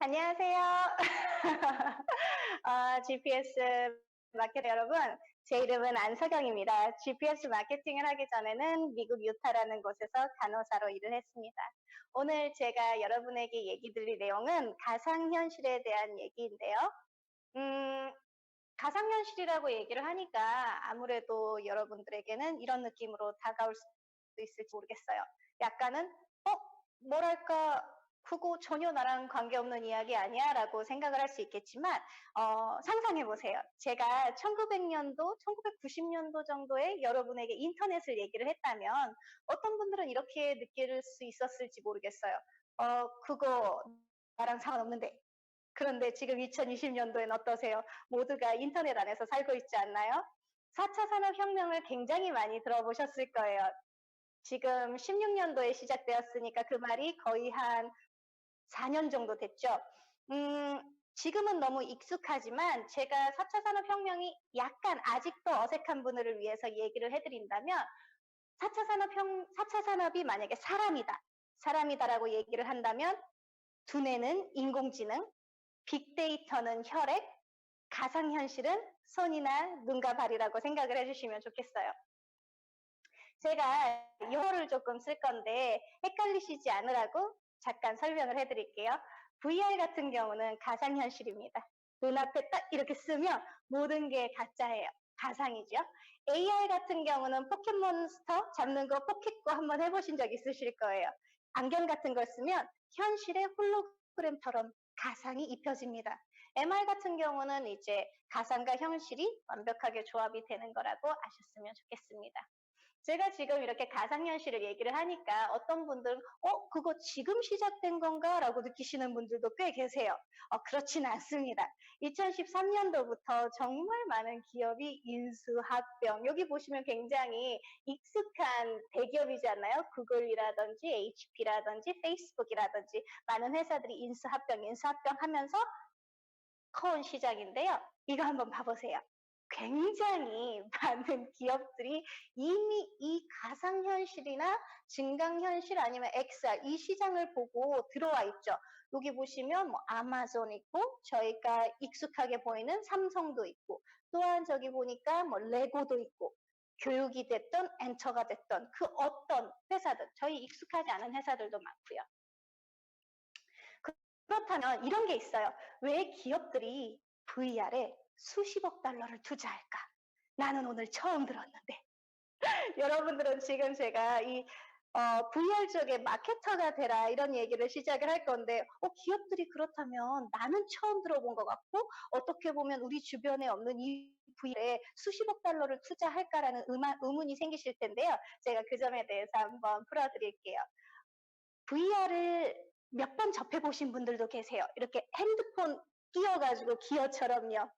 안녕하세요. GPS 마케터 여러분, 제 이름은 안석영입니다. GPS 마케팅을 하기 전에는 미국 유타라는 곳에서 간호사로 일을 했습니다. 오늘 제가 여러분에게 얘기 드릴 내용은 가상현실에 대한 얘기인데요. 음, 가상현실이라고 얘기를 하니까 아무래도 여러분들에게는 이런 느낌으로 다가올 수도 있을지 모르겠어요. 약간은, 어? 뭐랄까, 그거 전혀 나랑 관계없는 이야기 아니야? 라고 생각을 할 수 있겠지만, 상상해보세요. 제가 1900년도, 1990년도 정도에 여러분에게 인터넷을 얘기를 했다면, 어떤 분들은 이렇게 느낄 수 있었을지 모르겠어요. 그거 나랑 상관없는데. 그런데 지금 2020년도엔 어떠세요? 모두가 인터넷 안에서 살고 있지 않나요? 4차 산업혁명을 굉장히 많이 들어보셨을 거예요. 지금 16년도에 시작되었으니까 그 말이 거의 한 4년 정도 됐죠. 지금은 너무 익숙하지만 제가 4차 산업혁명이 약간 아직도 어색한 분들을 위해서 얘기를 해드린다면 4차 산업이 만약에 사람이다라고 얘기를 한다면 두뇌는 인공지능, 빅데이터는 혈액, 가상현실은 손이나 눈과 발이라고 생각을 해주시면 좋겠어요. 제가 영어를 조금 쓸 건데 헷갈리시지 않으라고 잠깐 설명을 해드릴게요. VR 같은 경우는 가상현실입니다. 눈앞에 딱 이렇게 쓰면 모든 게 가짜예요. 가상이죠. AR 같은 경우는 포켓몬스터 잡는 거 포켓고 한번 해보신 적 있으실 거예요. 안경 같은 걸 쓰면 현실의 홀로그램처럼 가상이 입혀집니다. MR 같은 경우는 이제 가상과 현실이 완벽하게 조합이 되는 거라고 아셨으면 좋겠습니다. 제가 지금 이렇게 가상현실을 얘기를 하니까 어떤 분들은 그거 지금 시작된 건가? 라고 느끼시는 분들도 꽤 계세요. 그렇지는 않습니다. 2013년도부터 정말 많은 기업이 인수합병, 여기 보시면 굉장히 익숙한 대기업이지 않나요? 구글이라든지 HP라든지 페이스북이라든지 많은 회사들이 인수합병 하면서 커온 시장인데요. 이거 한번 봐보세요. 굉장히 많은 기업들이 이미 이 가상현실이나 증강현실 아니면 XR 이 시장을 보고 들어와 있죠. 여기 보시면 뭐 아마존 있고 저희가 익숙하게 보이는 삼성도 있고 또한 저기 보니까 뭐 레고도 있고 교육이 됐던 엔터가 됐던 그 어떤 회사들 저희 익숙하지 않은 회사들도 많고요. 그렇다면 이런 게 있어요. 왜 기업들이 VR에 수십억 달러를 투자할까? 나는 오늘 처음 들었는데. 여러분들은 지금 제가 이 VR 쪽에 마케터가 되라 이런 얘기를 시작을 할 건데 기업들이 그렇다면 나는 처음 들어본 것 같고 어떻게 보면 우리 주변에 없는 이 VR에 수십억 달러를 투자할까라는 의문이 생기실 텐데요. 제가 그 점에 대해서 한번 풀어드릴게요. VR을 몇 번 접해보신 분들도 계세요. 이렇게 핸드폰 끼워가지고 기어처럼요.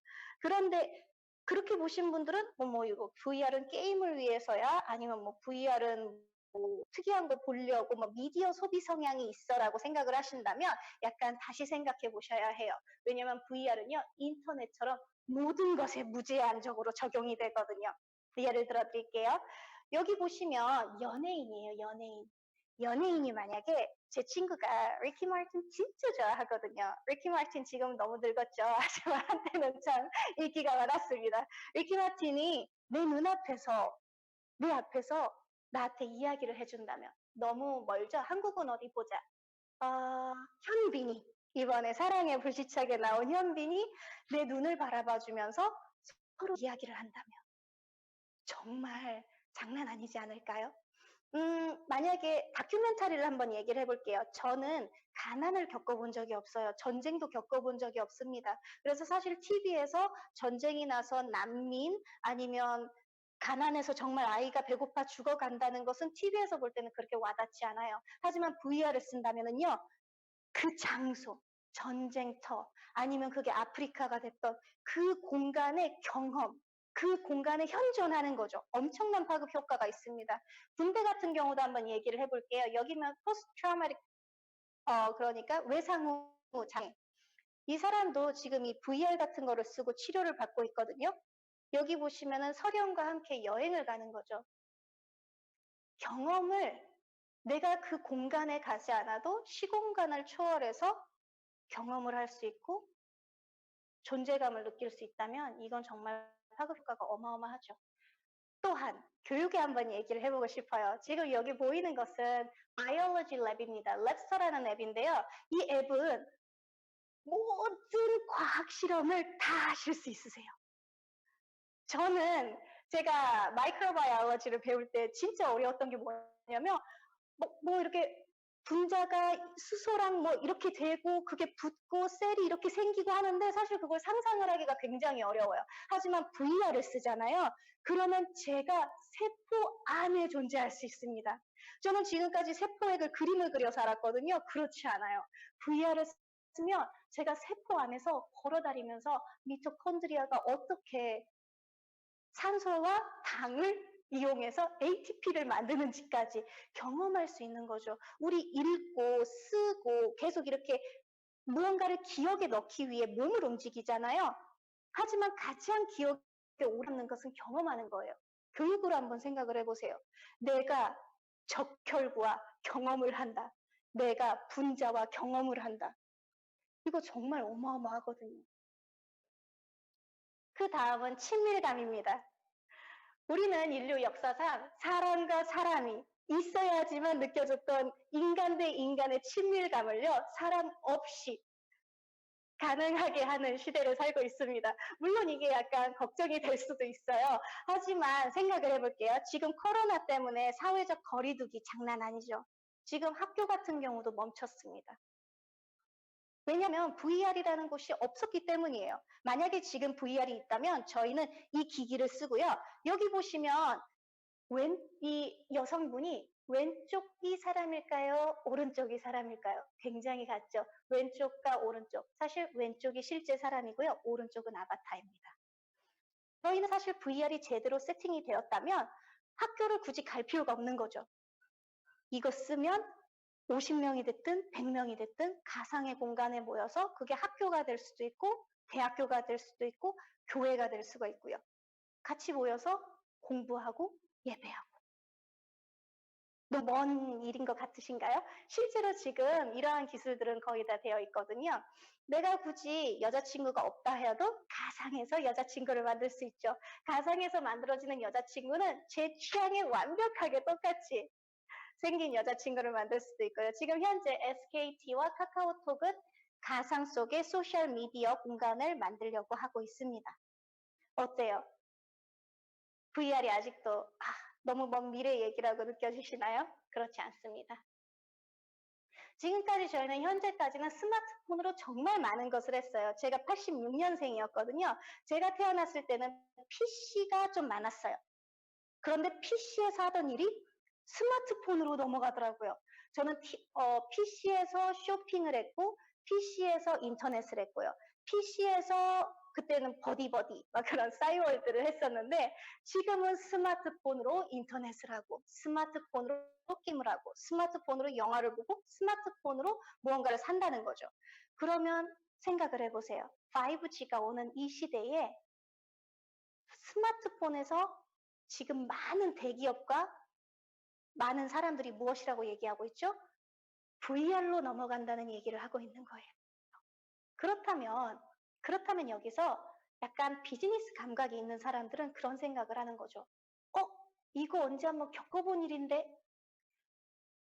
그런데 그렇게 보신 분들은 이거 VR은 게임을 위해서야? 아니면 뭐 VR은 뭐 특이한 거 보려고 뭐 미디어 소비 성향이 있어라고 생각을 하신다면 약간 다시 생각해 보셔야 해요. 왜냐면 VR은요 인터넷처럼 모든 것에 무제한적으로 적용이 되거든요. 예를 들어 드릴게요. 여기 보시면 연예인이에요. 연예인이 만약에 제 친구가 리키 마틴 진짜 좋아하거든요. 리키 마틴 지금 너무 늙었죠. 하지만 한때는 참 인기가 많았습니다. 리키 마틴이 내 앞에서 나한테 이야기를 해준다면 너무 멀죠? 한국은 어디 보자. 현빈이 이번에 사랑의 불시착에 나온 현빈이 내 눈을 바라봐주면서 서로 이야기를 한다면 정말 장난 아니지 않을까요? 만약에 다큐멘터리를 한번 얘기를 해볼게요. 저는 가난을 겪어본 적이 없어요. 전쟁도 겪어본 적이 없습니다. 그래서 사실 TV에서 전쟁이 나서 난민 아니면 가난해서 정말 아이가 배고파 죽어간다는 것은 TV에서 볼 때는 그렇게 와닿지 않아요. 하지만 VR을 쓴다면은요, 그 장소, 전쟁터, 아니면 그게 아프리카가 됐던 그 공간의 경험, 그 공간에 현존하는 거죠. 엄청난 파급 효과가 있습니다. 군대 같은 경우도 한번 얘기를 해볼게요. 여기는 포스트 트라우마틱, 그러니까 외상후 장애. 이 사람도 지금 이 VR 같은 거를 쓰고 치료를 받고 있거든요. 여기 보시면은 서령과 함께 여행을 가는 거죠. 경험을 내가 그 공간에 가지 않아도 시공간을 초월해서 경험을 할 수 있고 존재감을 느낄 수 있다면 이건 정말 파급 효과가 어마어마하죠. 또한 교육에 한번 얘기를 해보고 싶어요. 지금 여기 보이는 것은 바이올로지 랩입니다. 랩스터라는 앱인데요. 이 앱은 모든 과학 실험을 다 하실 수 있으세요. 저는 제가 마이크로바이올로지를 배울 때 진짜 어려웠던 게 뭐냐면 뭐 이렇게 분자가 수소랑 뭐 이렇게 되고 그게 붙고 셀이 이렇게 생기고 하는데 사실 그걸 상상을 하기가 굉장히 어려워요. 하지만 VR을 쓰잖아요. 그러면 제가 세포 안에 존재할 수 있습니다. 저는 지금까지 세포액을 그림을 그려서 알았거든요. 그렇지 않아요. VR을 쓰면 제가 세포 안에서 걸어다니면서 미토콘드리아가 어떻게 산소와 당을 이용해서 ATP를 만드는지까지 경험할 수 있는 거죠. 우리 읽고 쓰고 계속 이렇게 무언가를 기억에 넣기 위해 몸을 움직이잖아요. 하지만 가장 기억에 오래 남는 것은 경험하는 거예요. 교육으로 한번 생각을 해보세요. 내가 적혈구와 경험을 한다. 내가 분자와 경험을 한다. 이거 정말 어마어마하거든요. 그 다음은 친밀감입니다. 우리는 인류 역사상 사람과 사람이 있어야지만 느껴졌던 인간 대 인간의 친밀감을요, 사람 없이 가능하게 하는 시대를 살고 있습니다. 물론 이게 약간 걱정이 될 수도 있어요. 하지만 생각을 해볼게요. 지금 코로나 때문에 사회적 거리두기 장난 아니죠. 지금 학교 같은 경우도 멈췄습니다. 왜냐하면 VR이라는 곳이 없었기 때문이에요. 만약에 지금 VR이 있다면 저희는 이 기기를 쓰고요. 여기 보시면 이 여성분이 왼쪽이 사람일까요? 오른쪽이 사람일까요? 굉장히 같죠? 왼쪽과 오른쪽. 사실 왼쪽이 실제 사람이고요. 오른쪽은 아바타입니다. 저희는 사실 VR이 제대로 세팅이 되었다면 학교를 굳이 갈 필요가 없는 거죠. 이거 쓰면 50명이 됐든 100명이 됐든 가상의 공간에 모여서 그게 학교가 될 수도 있고 대학교가 될 수도 있고 교회가 될 수가 있고요. 같이 모여서 공부하고 예배하고. 너무 먼 일인 것 같으신가요? 실제로 지금 이러한 기술들은 거의 다 되어 있거든요. 내가 굳이 여자친구가 없다 해도 가상에서 여자친구를 만들 수 있죠. 가상에서 만들어지는 여자친구는 제 취향에 완벽하게 똑같이 생긴 여자친구를 만들 수도 있고요. 지금 현재 SKT와 카카오톡은 가상 속의 소셜미디어 공간을 만들려고 하고 있습니다. 어때요? VR이 아직도 너무 먼 미래 얘기라고 느껴지시나요? 그렇지 않습니다. 지금까지 저희는 현재까지는 스마트폰으로 정말 많은 것을 했어요. 제가 86년생이었거든요. 제가 태어났을 때는 PC가 좀 많았어요. 그런데 PC에서 하던 일이 스마트폰으로 넘어가더라고요. 저는 PC에서 쇼핑을 했고 PC에서 인터넷을 했고요. PC에서 그때는 버디버디 막 그런 싸이월드를 했었는데 지금은 스마트폰으로 인터넷을 하고 스마트폰으로 쇼핑을 하고 스마트폰으로 영화를 보고 스마트폰으로 무언가를 산다는 거죠. 그러면 생각을 해보세요. 5G가 오는 이 시대에 스마트폰에서 지금 많은 대기업과 많은 사람들이 무엇이라고 얘기하고 있죠? VR로 넘어간다는 얘기를 하고 있는 거예요. 그렇다면 여기서 약간 비즈니스 감각이 있는 사람들은 그런 생각을 하는 거죠. 이거 언제 한번 겪어본 일인데?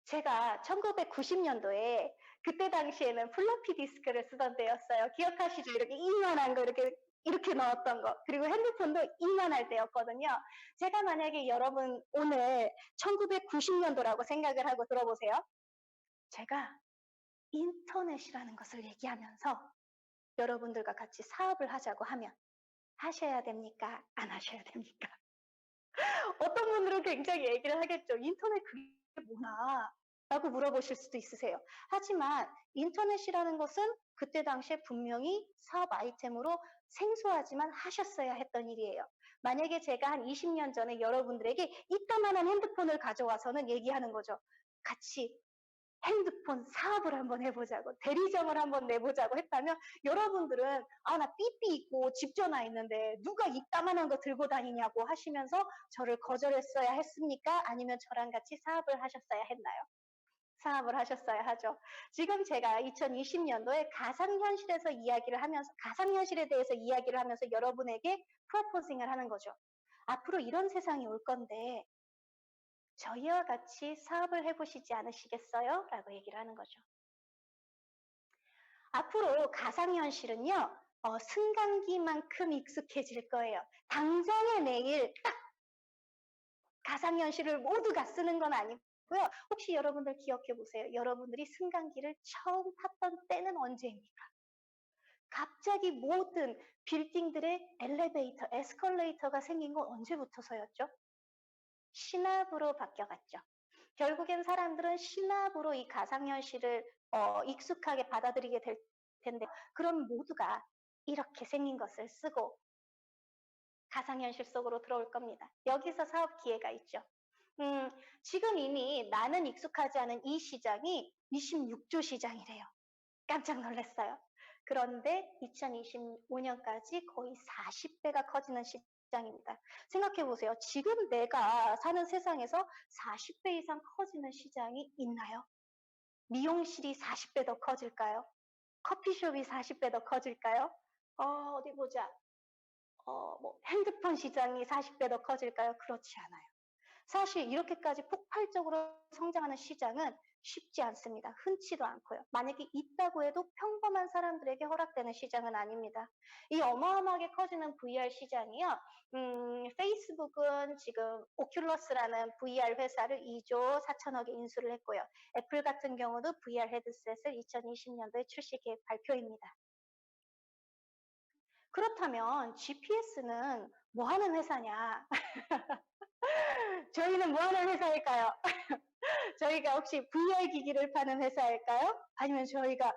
제가 1990년도에 그때 당시에는 플로피 디스크를 쓰던 때였어요. 기억하시죠? 이렇게 이만한 거 이렇게 넣었던 거. 그리고 핸드폰도 이만할 때였거든요. 제가 만약에 여러분 오늘 1990년도라고 생각을 하고 들어보세요. 제가 인터넷이라는 것을 얘기하면서 여러분들과 같이 사업을 하자고 하면 하셔야 됩니까? 안 하셔야 됩니까? 어떤 분들은 굉장히 얘기를 하겠죠. 인터넷 그게 뭐나? 라고 물어보실 수도 있으세요. 하지만 인터넷이라는 것은 그때 당시에 분명히 사업 아이템으로 생소하지만 하셨어야 했던 일이에요. 만약에 제가 한 20년 전에 여러분들에게 이따만한 핸드폰을 가져와서는 얘기하는 거죠. 같이 핸드폰 사업을 한번 해보자고 대리점을 한번 내보자고 했다면 여러분들은 나 삐삐 있고 집 전화 있는데 누가 이따만한 거 들고 다니냐고 하시면서 저를 거절했어야 했습니까? 아니면 저랑 같이 사업을 하셨어야 했나요? 사업을 하셨어야 하죠. 지금 제가 2020년도에 가상현실에서 이야기를 하면서, 가상현실에 대해서 이야기를 하면서 여러분에게 프로포징을 하는 거죠. 앞으로 이런 세상이 올 건데, 저희와 같이 사업을 해보시지 않으시겠어요? 라고 얘기를 하는 거죠. 앞으로 가상현실은요, 승강기만큼 익숙해질 거예요. 당장의 내일 딱 가상현실을 모두가 쓰는 건 아니고요. 혹시 여러분들 기억해 보세요. 여러분들이 승강기를 처음 탔던 때는 언제입니까? 갑자기 모든 빌딩들의 엘리베이터, 에스컬레이터가 생긴 건 언제부터서였죠? 신압으로 바뀌어갔죠. 결국엔 사람들은 신압으로 이 가상현실을 익숙하게 받아들이게 될 텐데, 그럼 모두가 이렇게 생긴 것을 쓰고 가상현실 속으로 들어올 겁니다. 여기서 사업 기회가 있죠. 지금 이미 나는 익숙하지 않은 이 시장이 26조 시장이래요. 깜짝 놀랐어요. 그런데 2025년까지 거의 40배가 커지는 시장입니다. 생각해 보세요. 지금 내가 사는 세상에서 40배 이상 커지는 시장이 있나요? 미용실이 40배 더 커질까요? 커피숍이 40배 더 커질까요? 어디 보자. 뭐 핸드폰 시장이 40배 더 커질까요? 그렇지 않아요. 사실 이렇게까지 폭발적으로 성장하는 시장은 쉽지 않습니다. 흔치도 않고요. 만약에 있다고 해도 평범한 사람들에게 허락되는 시장은 아닙니다. 이 어마어마하게 커지는 VR 시장이요. 페이스북은 지금 오큘러스라는 VR 회사를 2조 4천억에 인수를 했고요. 애플 같은 경우도 VR 헤드셋을 2020년도에 출시 계획 발표입니다. 그렇다면 GPS는 뭐 하는 회사냐? 저희는 뭐 하는 회사일까요? 저희가 혹시 VR 기기를 파는 회사일까요? 아니면 저희가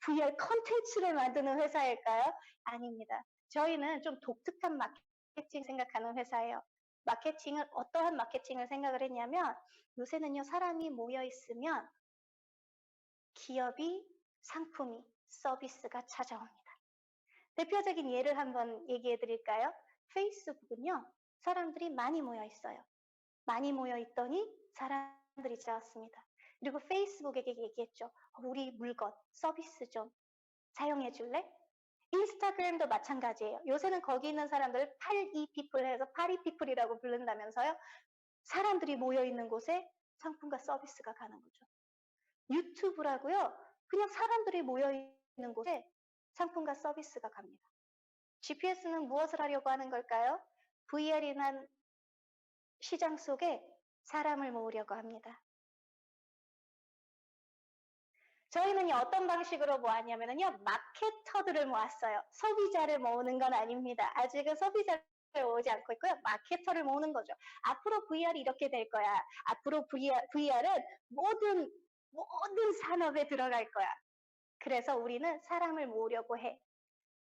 VR 컨텐츠를 만드는 회사일까요? 아닙니다. 저희는 좀 독특한 마케팅 생각하는 회사예요. 마케팅을 어떠한 마케팅을 생각을 했냐면 요새는요 사람이 모여 있으면 기업이 상품이 서비스가 찾아옵니다. 대표적인 예를 한번 얘기해 드릴까요? 페이스북은요 사람들이 많이 모여 있어요. 많이 모여 있더니 사람들이 찾아왔습니다. 그리고 페이스북에게 얘기했죠. 우리 물건, 서비스 좀 사용해 줄래? 인스타그램도 마찬가지예요. 요새는 거기 있는 사람들을 82피플 해서 파리피플이라고 부른다면서요. 사람들이 모여 있는 곳에 상품과 서비스가 가는 거죠. 유튜브라고요. 그냥 사람들이 모여 있는 곳에 상품과 서비스가 갑니다. GPS는 무엇을 하려고 하는 걸까요? VR이란 시장 속에 사람을 모으려고 합니다. 저희는요, 어떤 방식으로 모았냐면요, 마케터들을 모았어요. 소비자를 모으는 건 아닙니다. 아직은 소비자를 모으지 않고 있고요, 마케터를 모으는 거죠. 앞으로 VR이 이렇게 될 거야. 앞으로 VR은 모든 산업에 들어갈 거야. 그래서 우리는 사람을 모으려고 해.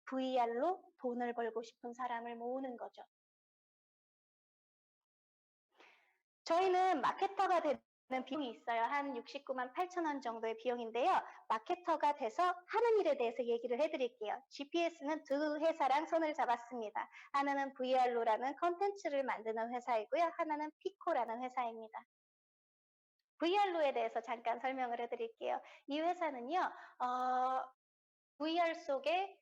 VR로 돈을 벌고 싶은 사람을 모으는 거죠. 저희는 마케터가 되는 비용이 있어요. 한 69만 8천 원 정도의 비용인데요. 마케터가 돼서 하는 일에 대해서 얘기를 해드릴게요. GPS는 두 회사랑 손을 잡았습니다. 하나는 VR로라는 컨텐츠를 만드는 회사이고요. 하나는 피코라는 회사입니다. VR로에 대해서 잠깐 설명을 해드릴게요. 이 회사는요, VR 속에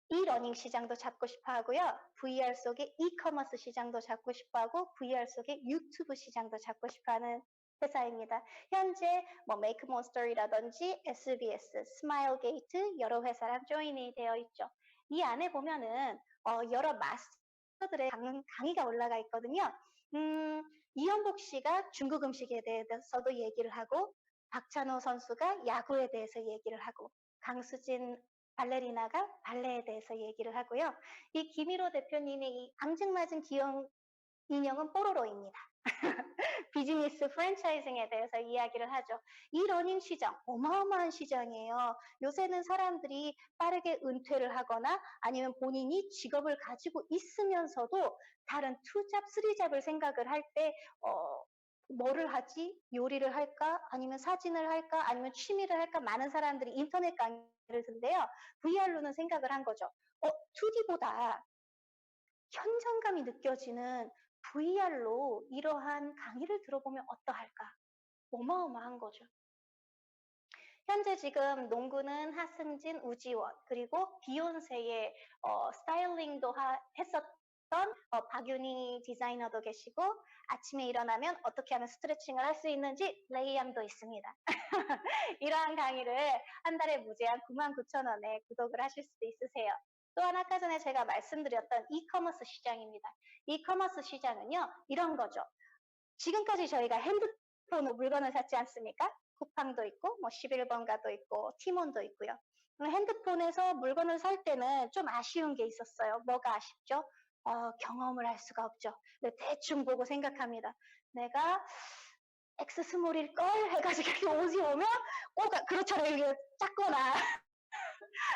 이러닝 시장도 잡고 싶어 하고요. VR 속에 이커머스 시장도 잡고 싶어 하고 VR 속에 유튜브 시장도 잡고 싶어 하는 회사입니다. 현재 뭐 메이크몬스터라든지 SBS, 스마일게이트 여러 회사랑 조인이 되어 있죠. 이 안에 보면은 여러 마스터들의 강의가 올라가 있거든요. 이영복 씨가 중국 음식에 대해서도 얘기를 하고 박찬호 선수가 야구에 대해서 얘기를 하고 강수진 발레리나가 발레에 대해서 얘기를 하고요. 이 김일호 대표님의 이 앙증맞은 기억 인형은 뽀로로입니다. 비즈니스 프랜차이징에 대해서 이야기를 하죠. 이 러닝 시장, 어마어마한 시장이에요. 요새는 사람들이 빠르게 은퇴를 하거나 아니면 본인이 직업을 가지고 있으면서도 다른 투잡, 쓰리잡을 생각을 할 때, 뭐를 하지? 요리를 할까? 아니면 사진을 할까? 아니면 취미를 할까? 많은 사람들이 인터넷 강의를 듣는데요. VR로는 생각을 한 거죠. 2D보다 현장감이 느껴지는 VR로 이러한 강의를 들어보면 어떠할까? 어마어마한 거죠. 현재 지금 농구는 하승진, 우지원, 그리고 비욘세의 스타일링도 했었던 박윤희 디자이너도 계시고, 아침에 일어나면 어떻게 하면 스트레칭을 할 수 있는지 레이양도 있습니다. 이러한 강의를 한 달에 무제한 99,000원에 구독을 하실 수도 있으세요. 또한 아까 전에 제가 말씀드렸던 이커머스 시장입니다. 이커머스 시장은요, 이런 거죠. 지금까지 저희가 핸드폰으로 물건을 샀지 않습니까? 쿠팡도 있고, 뭐 11번가도 있고, 티몬도 있고요. 핸드폰에서 물건을 살 때는 좀 아쉬운 게 있었어요. 뭐가 아쉽죠? 경험을 할 수가 없죠. 대충 보고 생각합니다. 내가 엑스스몰일걸 해가지고 이렇게 옷이 오면 꼭 그렇잖아요. 이게 작거나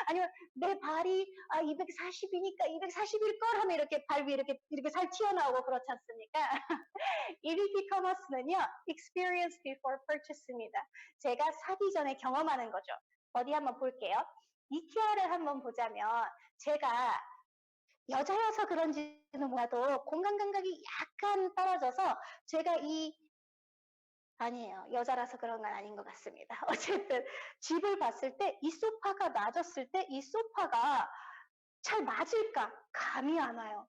아니면 내 발이 240이니까 240일걸 하면 이렇게 발 위에 이렇게 살 튀어나오고 그렇지 않습니까? EBP 커머스는요, experience before purchase입니다. 제가 사기 전에 경험하는 거죠. 어디 한번 볼게요. 이케아를 한번 보자면 제가 여자여서 그런지는 몰라도 공간 감각이 약간 떨어져서 제가 아니에요. 여자라서 그런 건 아닌 것 같습니다. 어쨌든 집을 봤을 때 이 소파가 놔졌을 때 이 소파가 잘 맞을까? 감이 안 와요.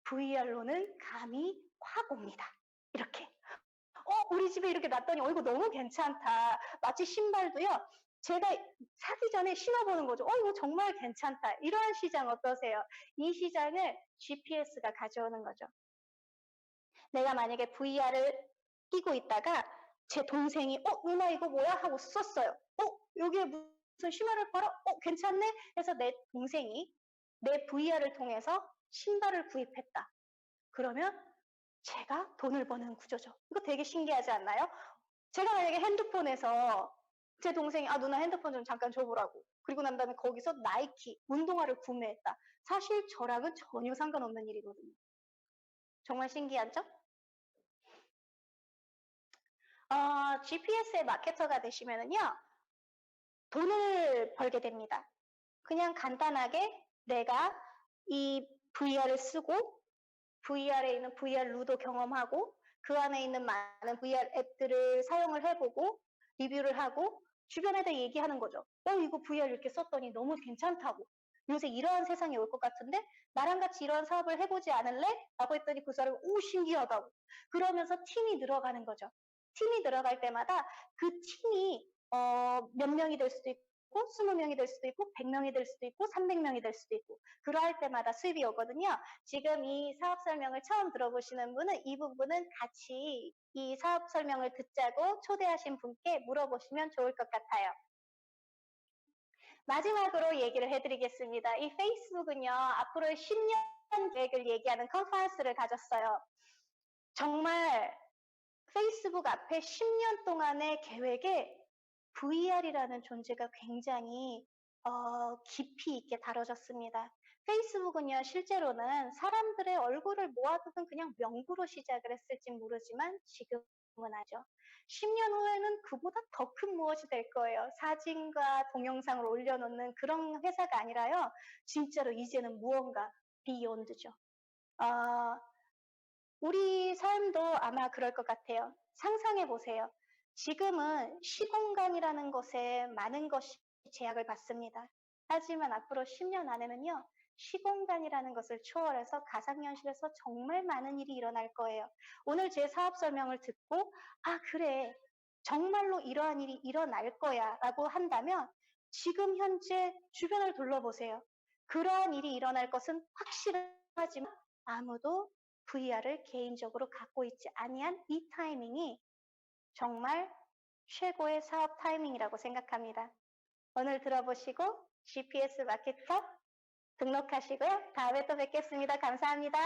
VR로는 감이 확 옵니다. 이렇게. 우리 집에 이렇게 놨더니 이거 너무 괜찮다. 마치 신발도요. 제가 사기 전에 신어보는 거죠. 이거 정말 괜찮다. 이러한 시장 어떠세요? 이 시장을 GPS가 가져오는 거죠. 내가 만약에 VR을 끼고 있다가 제 동생이 누나 이거 뭐야? 하고 썼어요. 여기에 무슨 신발을 팔아? 괜찮네? 해서 내 동생이 내 VR을 통해서 신발을 구입했다. 그러면 제가 돈을 버는 구조죠. 이거 되게 신기하지 않나요? 제가 만약에 핸드폰에서 제 동생이 누나 핸드폰 좀 잠깐 줘보라고. 그리고 난 다음에 거기서 나이키 운동화를 구매했다. 사실 저랑은 전혀 상관없는 일이거든요. 정말 신기하죠? GPS의 마케터가 되시면은요, 돈을 벌게 됩니다. 그냥 간단하게 내가 이 VR을 쓰고 VR에 있는 VR 루도 경험하고 그 안에 있는 많은 VR 앱들을 사용을 해보고 리뷰를 하고 주변에다 얘기하는 거죠. 이거 VR 이렇게 썼더니 너무 괜찮다고. 요새 이러한 세상이 올 것 같은데 나랑 같이 이러한 사업을 해보지 않을래? 라고 했더니 그 사람이 신기하다고. 그러면서 팀이 늘어가는 거죠. 팀이 들어갈 때마다 그 팀이 몇 명이 될 수도 있고 20명이 될 수도 있고 100명이 될 수도 있고 300명이 될 수도 있고 그러할 때마다 수입이 오거든요. 지금 이 사업 설명을 처음 들어보시는 분은 이 부분은 같이 이 사업 설명을 듣자고 초대하신 분께 물어보시면 좋을 것 같아요. 마지막으로 얘기를 해드리겠습니다. 이 페이스북은요, 앞으로 10년 계획을 얘기하는 컨퍼런스를 가졌어요. 정말 페이스북 앞에 10년 동안의 계획에 VR이라는 존재가 굉장히 깊이 있게 다뤄졌습니다. 페이스북은요, 실제로는 사람들의 얼굴을 모아두는 그냥 명부로 시작을 했을지 모르지만 지금은 아죠. 10년 후에는 그보다 더 큰 무엇이 될 거예요. 사진과 동영상을 올려놓는 그런 회사가 아니라요. 진짜로 이제는 무언가 비욘드죠. 우리 삶도 아마 그럴 것 같아요. 상상해 보세요. 지금은 시공간이라는 것에 많은 것이 제약을 받습니다. 하지만 앞으로 10년 안에는요, 시공간이라는 것을 초월해서 가상현실에서 정말 많은 일이 일어날 거예요. 오늘 제 사업 설명을 듣고, 그래. 정말로 이러한 일이 일어날 거야 라고 한다면 지금 현재 주변을 둘러보세요. 그러한 일이 일어날 것은 확실하지만 아무도 VR을 개인적으로 갖고 있지 아니한 이 타이밍이 정말 최고의 사업 타이밍이라고 생각합니다. 오늘 들어보시고 GPS 마케터 등록하시고요. 다음에 또 뵙겠습니다. 감사합니다.